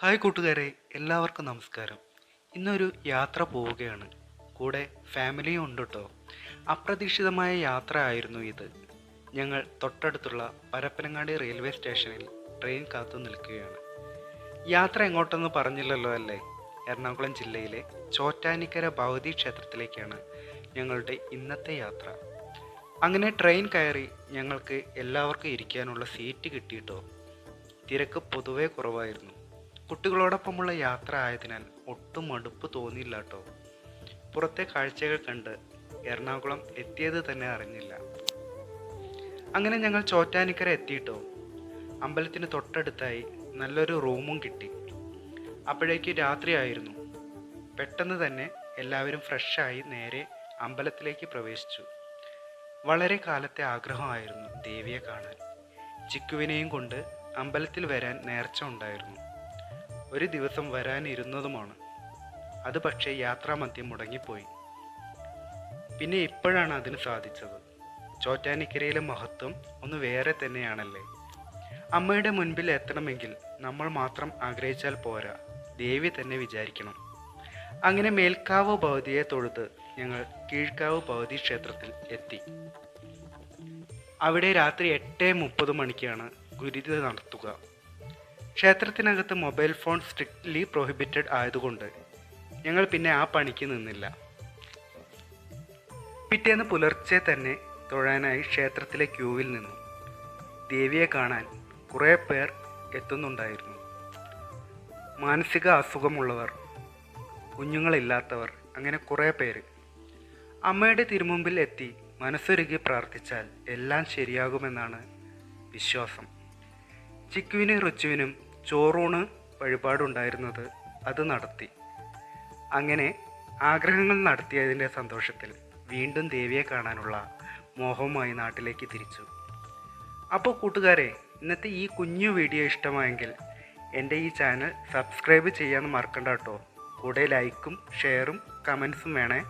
Hi കൂട്ടുകാരെ, എല്ലാവർക്കും നമസ്കാരം. ഇന്നൊരു യാത്ര പോവുകയാണ്. കൂടെ ഫാമിലിയും ഉണ്ട് കേട്ടോ. അപ്രതീക്ഷിതമായ യാത്ര ആയിരുന്നു ഇത്. ഞങ്ങൾ തൊട്ടടുത്തുള്ള പരപ്പനങ്ങാടി റെയിൽവേ സ്റ്റേഷനിൽ ട്രെയിൻ കാത്തു നിൽക്കുകയാണ്. യാത്ര എങ്ങോട്ടെന്ന് പറഞ്ഞില്ലല്ലോ അല്ലേ? എറണാകുളം ജില്ലയിലെ ചോറ്റാനിക്കര ഭഗവതി ക്ഷേത്രത്തിലേക്കാണ് ഞങ്ങളുടെ ഇന്നത്തെ യാത്ര. അങ്ങനെ ട്രെയിൻ കയറി ഞങ്ങൾക്ക് എല്ലാവർക്കും ഇരിക്കാനുള്ള സീറ്റ് കിട്ടിയിട്ടോ. തിരക്ക് പൊതുവെ കുറവായിരുന്നു. കുട്ടികളോടൊപ്പമുള്ള യാത്ര ആയതിനാൽ ഒട്ടും മടുപ്പ് തോന്നിയില്ല കേട്ടോ. പുറത്തെ കാഴ്ചകൾ കണ്ട് എറണാകുളം എത്തിയത് തന്നെ അറിഞ്ഞില്ല. അങ്ങനെ ഞങ്ങൾ ചോറ്റാനിക്കര എത്തിയിട്ടോ. അമ്പലത്തിന് തൊട്ടടുത്തായി നല്ലൊരു റൂമും കിട്ടി. അപ്പോഴേക്ക് രാത്രിയായിരുന്നു. പെട്ടെന്ന് തന്നെ എല്ലാവരും ഫ്രഷായി നേരെ അമ്പലത്തിലേക്ക് പ്രവേശിച്ചു. വളരെ കാലത്തെ ആഗ്രഹമായിരുന്നു ദേവിയെ കാണാൻ. ചിക്കുവിനെയും കൊണ്ട് അമ്പലത്തിൽ വരാൻ നേർച്ച ഉണ്ടായിരുന്നു. ഒരു ദിവസം വരാനിരുന്നതുമാണ്. അത് പക്ഷേ യാത്രാമധ്യം മുടങ്ങിപ്പോയി. പിന്നെ ഇപ്പോഴാണ് അതിന് സാധിച്ചത്. ചോറ്റാനിക്കരയിലെ മഹത്വം ഒന്ന് വേറെ തന്നെയാണല്ലേ. അമ്മയുടെ മുൻപിൽ എത്തണമെങ്കിൽ നമ്മൾ മാത്രം ആഗ്രഹിച്ചാൽ പോരാ, ദേവി തന്നെ വിചാരിക്കണം. അങ്ങനെ മേൽക്കാവ് ഭഗവതിയെ തൊഴുത് ഞങ്ങൾ കീഴ്ക്കാവ് ഭഗവതി ക്ഷേത്രത്തിൽ എത്തി. അവിടെ രാത്രി 8:30 മണിക്കാണ് ഗുരുതി നടത്തുക. ക്ഷേത്രത്തിനകത്ത് മൊബൈൽ ഫോൺ സ്ട്രിക്ട്ലി പ്രൊഹിബിറ്റഡ് ആയതുകൊണ്ട് ഞങ്ങൾ പിന്നെ ആ പണിക്ക് നിന്നില്ല. പിറ്റേന്ന് പുലർച്ചെ തന്നെ തൊഴാനായി ക്ഷേത്രത്തിലെ ക്യൂവിൽ നിന്നു. ദേവിയെ കാണാൻ കുറേ പേർ എത്തുന്നുണ്ടായിരുന്നു. മാനസിക അസുഖമുള്ളവർ, കുഞ്ഞുങ്ങളില്ലാത്തവർ, അങ്ങനെ കുറേ പേര്. അമ്മയുടെ തിരുമുമ്പിൽ എത്തി മനസ്സൊരുക്കി പ്രാർത്ഥിച്ചാൽ എല്ലാം ശരിയാകുമെന്നാണ് വിശ്വാസം. ചിക്കുവിനും റിച്ചുവിനും ചോറൂണ് വഴിപാടുണ്ടായിരുന്നത് അത് നടത്തി. അങ്ങനെ ആഗ്രഹങ്ങൾ നടത്തിയതിൻ്റെ സന്തോഷത്തിൽ വീണ്ടും ദേവിയെ കാണാനുള്ള മോഹവുമായി നാട്ടിലേക്ക് തിരിച്ചു. അപ്പോൾ കൂട്ടുകാരെ, ഇന്നത്തെ ഈ കുഞ്ഞു വീഡിയോ ഇഷ്ടമായെങ്കിൽ എൻ്റെ ഈ ചാനൽ സബ്സ്ക്രൈബ് ചെയ്യാൻ മറക്കണ്ട കേട്ടോ. കൂടെ ലൈക്കും ഷെയറും കമൻസും വേണേ.